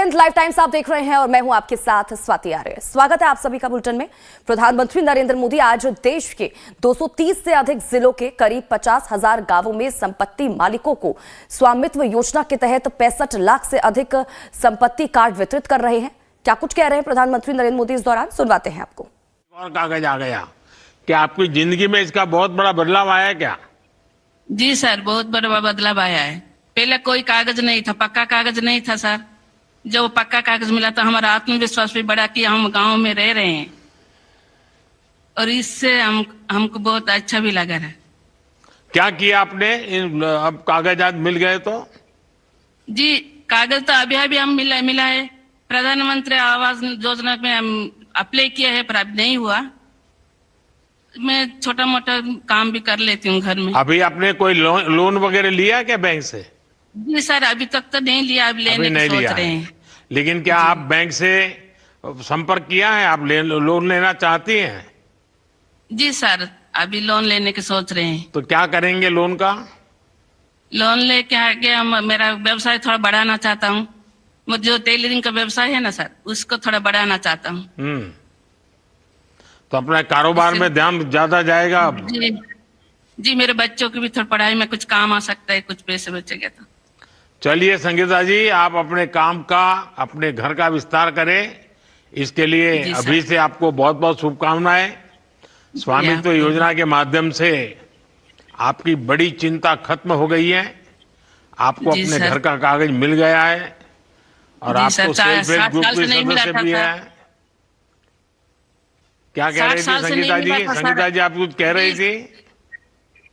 Hind live times आप देख रहे हैं और मैं हूं आपके साथ स्वाति आर्य। स्वागत है आप सभी का बुलेटिन में। प्रधानमंत्री नरेंद्र मोदी आज देश के 230 से अधिक जिलों के करीब 50,000 गांवों में संपत्ति मालिकों को स्वामित्व योजना के तहत 65 लाख से अधिक संपत्ति कार्ड वितरित कर रहे हैं। क्या कुछ कह रहे हैं प्रधानमंत्री नरेंद्र मोदी इस दौरान, सुनवाते हैं आपको। और कागज आ गया, क्या आपकी जिंदगी में इसका बहुत बड़ा बदलाव आया है क्या? जी सर, बहुत बड़ा बदलाव आया है। पहले कोई कागज नहीं था, पक्का कागज नहीं था सर। जब पक्का कागज मिला तो हमारा आत्मविश्वास भी बढ़ा कि हम गांव में रह रहे हैं और इससे हमको बहुत अच्छा भी लगा है। क्या किया आपने? अब कागजात मिल गए तो? जी, कागज तो अभी अभी हम मिला है। प्रधानमंत्री आवास योजना में हम अप्लाई किया है पर अभी नहीं हुआ। मैं छोटा मोटा काम भी कर लेती हूँ घर में। अभी आपने कोई लोन वगैरह लिया क्या बैंक से? जी सर, अभी तक तो नहीं लिया, अभी लेने की सोच रहे हैं। लेकिन क्या आप बैंक से संपर्क किया है? आप लोन लेना चाहती हैं? जी सर, अभी लोन लेने की सोच रहे हैं। तो क्या करेंगे लोन का? लोन लेके आगे हम मेरा व्यवसाय थोड़ा बढ़ाना चाहता हूँ। वो जो टेलरिंग का व्यवसाय है ना सर, उसको थोड़ा बढ़ाना चाहता हूँ। तो अपने कारोबार में ध्यान ज्यादा जाएगा अब? जी, मेरे बच्चों की भी थोड़ी पढ़ाई में कुछ काम आ सकता है, कुछ पैसे बचेंगे तो। चलिए संगीता जी, आप अपने काम का, अपने घर का विस्तार करें। इसके लिए अभी से आपको बहुत बहुत शुभकामनाएं। स्वामित्व योजना के माध्यम से आपकी बड़ी चिंता खत्म हो गई है। आपको अपने घर का कागज मिल गया है और आपको सेल्फ हेल्प ग्रुप के सदस्य भी है। क्या कह रही थी संगीता जी? संगीता जी, आप कुछ कह रही थी?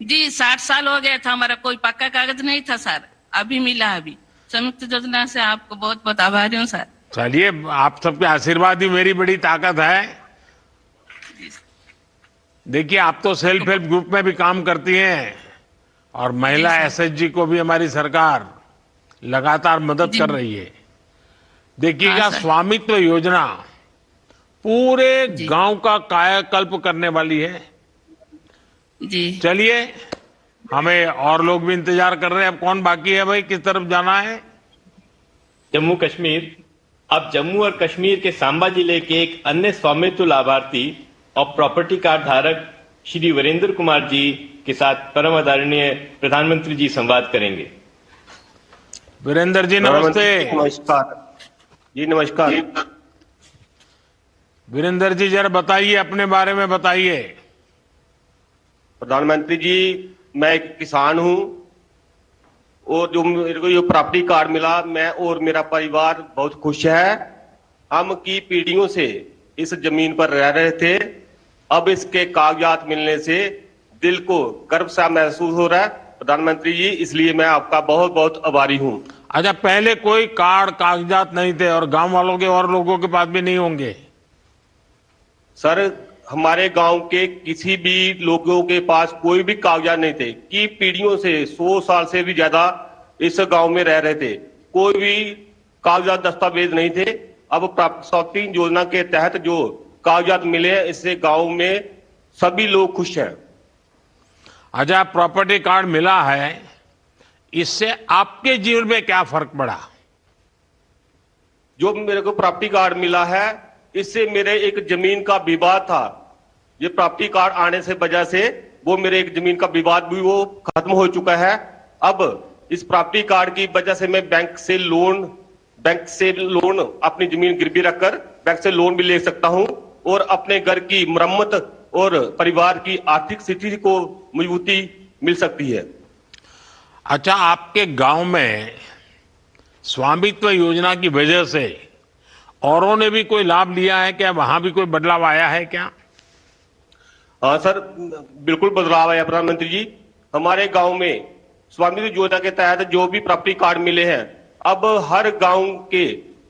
जी, 60 साल हो गया था, हमारा कोई पक्का कागज नहीं था सर, अभी मिला। अभी संयुक्त योजना से आपको बहुत बहुत आभारी हूँ सर। चलिए, आप सबके आशीर्वाद ही मेरी बड़ी ताकत है। देखिए, आप तो सेल्फ हेल्प ग्रुप में भी काम करती हैं और महिला एसएचजी को भी हमारी सरकार लगातार मदद कर रही है। देखिएगा, स्वामित्व योजना पूरे गांव का कायाकल्प करने वाली है। जी, चलिए, हमें और लोग भी इंतजार कर रहे हैं। अब कौन बाकी है भाई? किस तरफ जाना है? जम्मू कश्मीर। अब जम्मू और कश्मीर के सांबा जिले के एक अन्य स्वामित्व लाभार्थी और प्रॉपर्टी कार्ड धारक श्री वीरेंद्र कुमार जी के साथ परम आदरणीय प्रधानमंत्री जी संवाद करेंगे। वीरेंद्र जी नमस्ते। नमस्कार जी। नमस्कार वीरेंद्र जी, जरा बताइए, अपने बारे में बताइए। प्रधानमंत्री जी, मैं एक किसान हूं और जो मेरे को ये प्रॉपर्टी कार्ड मिला, मैं और मेरा परिवार बहुत खुश है। हम की पीढ़ियों से इस जमीन पर रह रहे थे, अब इसके कागजात मिलने से दिल को गर्व सा महसूस हो रहा है प्रधानमंत्री जी, इसलिए मैं आपका बहुत बहुत आभारी हूं। अच्छा, पहले कोई कार्ड कागजात नहीं थे और गांव वालों के और लोगों के पास भी नहीं होंगे? सर, हमारे गांव के किसी भी लोगों के पास कोई भी कागजात नहीं थे कि पीढ़ियों से 100 साल से भी ज्यादा इस गांव में रह रहे थे, कोई भी कागजात दस्तावेज नहीं थे। अब प्राप्ति योजना के तहत जो कागजात मिले हैं, इससे गांव में सभी लोग खुश हैं। अच्छा, प्रॉपर्टी कार्ड मिला है, इससे आपके जीवन में क्या फर्क पड़ा? जो मेरे को प्रॉपर्टी कार्ड मिला है, इससे मेरे एक जमीन का विवाद था, ये प्रॉपर्टी कार्ड आने से वजह से वो मेरे एक जमीन का विवाद भी वो खत्म हो चुका है। अब इस प्रॉपर्टी कार्ड की वजह से मैं बैंक से लोन अपनी जमीन गिरवी रखकर बैंक से लोन भी ले सकता हूं और अपने घर की मरम्मत और परिवार की आर्थिक स्थिति को मजबूती मिल सकती है। अच्छा, आपके गांव में स्वामित्व योजना की वजह से औरों ने भी कोई लाभ लिया है क्या? वहां भी कोई बदलाव आया है क्या? हाँ सर, बिल्कुल बदलाव आया प्रधानमंत्री जी। हमारे गांव में स्वामित्व योजना के तहत जो भी प्रॉपर्टी कार्ड मिले हैं, अब हर गांव के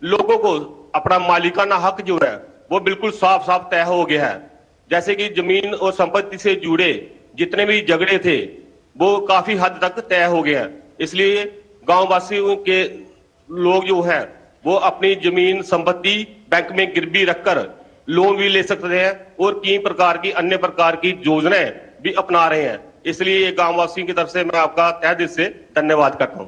लोगों को अपना मालिकाना हक जो है वो बिल्कुल साफ साफ तय हो गया है। जैसे कि जमीन और संपत्ति से जुड़े जितने भी झगड़े थे वो काफी हद तक तय हो गए हैं। इसलिए गांव वासियों के लोग जो है वो अपनी जमीन संपत्ति बैंक में गिरवी रखकर लोन भी ले सकते हैं और कई प्रकार की अन्य प्रकार की योजनाएं भी अपना रहे हैं। इसलिए गांव वासियों की तरफ से मैं आपका तहे दिल से धन्यवाद करता हूं।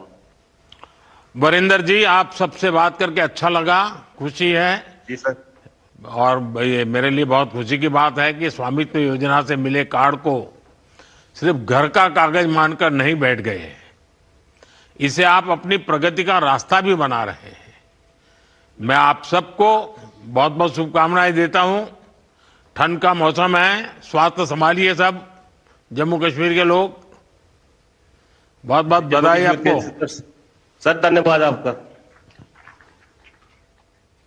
वरिंदर जी, आप सबसे बात करके अच्छा लगा, खुशी है। जी सर। और ये मेरे लिए बहुत खुशी की बात है कि स्वामित्व योजना से मिले कार्ड को सिर्फ घर का कागज मानकर नहीं बैठ गए, इसे आप अपनी प्रगति का रास्ता भी बना रहे हैं। मैं आप सबको बहुत बहुत शुभकामनाएं देता हूं। ठंड का मौसम है, स्वास्थ्य संभालिए सब जम्मू कश्मीर के लोग। बहुत बहुत बधाई आपको। सर धन्यवाद आपका।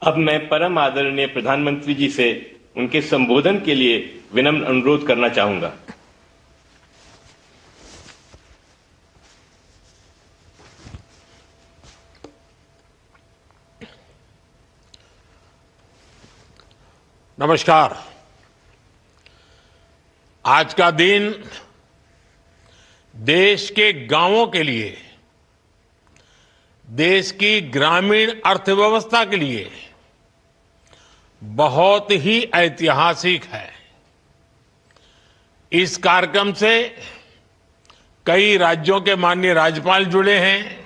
अब मैं परम आदरणीय प्रधानमंत्री जी से उनके संबोधन के लिए विनम्र अनुरोध करना चाहूंगा। नमस्कार। आज का दिन देश के गांवों के लिए, देश की ग्रामीण अर्थव्यवस्था के लिए बहुत ही ऐतिहासिक है। इस कार्यक्रम से कई राज्यों के माननीय राज्यपाल जुड़े हैं।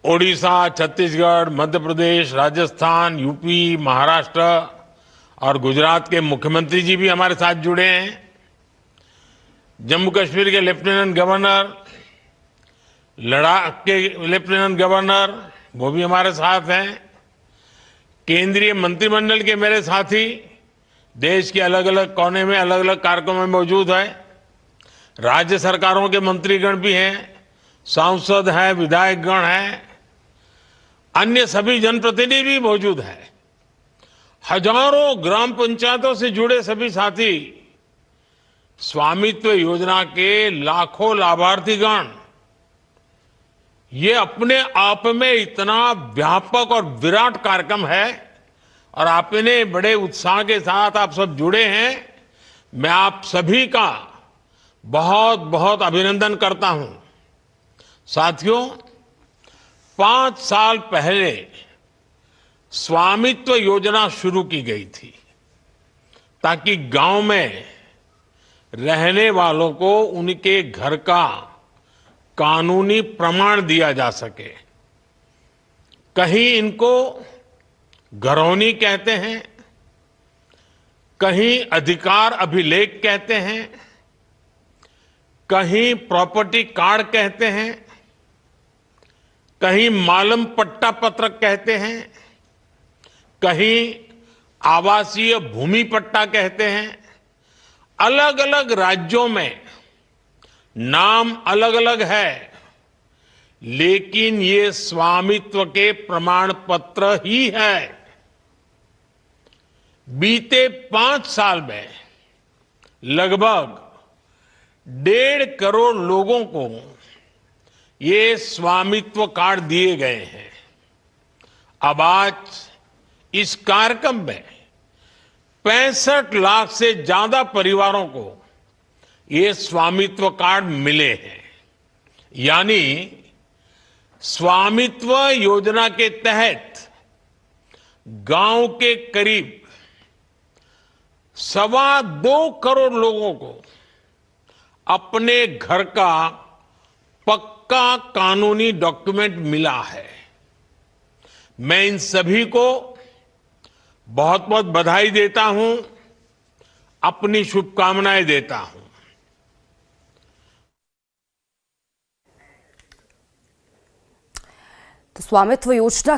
ओडिशा, छत्तीसगढ़, मध्य प्रदेश, राजस्थान, यूपी, महाराष्ट्र और गुजरात के मुख्यमंत्री जी भी हमारे साथ जुड़े हैं। जम्मू कश्मीर के लेफ्टिनेंट गवर्नर, लद्दाख के लेफ्टिनेंट गवर्नर, वो भी हमारे साथ हैं। केंद्रीय मंत्रिमंडल के मेरे साथी देश के अलग अलग कोने में अलग अलग कार्यक्रमों में मौजूद है। राज्य सरकारों के मंत्रीगण भी हैं, सांसद हैं, विधायकगण हैं, अन्य सभी जनप्रतिनिधि भी मौजूद हैं। हजारों ग्राम पंचायतों से जुड़े सभी साथी, स्वामित्व योजना के लाखों लाभार्थीगण, ये अपने आप में इतना व्यापक और विराट कार्यक्रम है और आपने बड़े उत्साह के साथ आप सब जुड़े हैं। मैं आप सभी का बहुत बहुत अभिनंदन करता हूं। साथियों, 5 साल पहले स्वामित्व योजना शुरू की गई थी ताकि गांव में रहने वालों को उनके घर का कानूनी प्रमाण दिया जा सके। कहीं इनको घरौनी कहते हैं, कहीं अधिकार अभिलेख कहते हैं, कहीं प्रॉपर्टी कार्ड कहते हैं, कहीं मालम पट्टा पत्रक कहते हैं, कहीं आवासीय भूमि पट्टा कहते हैं। अलग अलग राज्यों में नाम अलग अलग है, लेकिन ये स्वामित्व के प्रमाण पत्र ही है। बीते 5 साल में लगभग 1.5 करोड़ लोगों को ये स्वामित्व कार्ड दिए गए हैं। अब आज इस कार्यक्रम में 65 लाख से ज्यादा परिवारों को ये स्वामित्व कार्ड मिले हैं। यानी स्वामित्व योजना के तहत गांव के करीब 2.25 करोड़ लोगों को अपने घर का पक्का कानूनी डॉक्यूमेंट मिला है। मैं इन सभी को बहुत बहुत बधाई देता हूं, अपनी शुभकामनाएं देता हूं। तो स्वामित्व योजना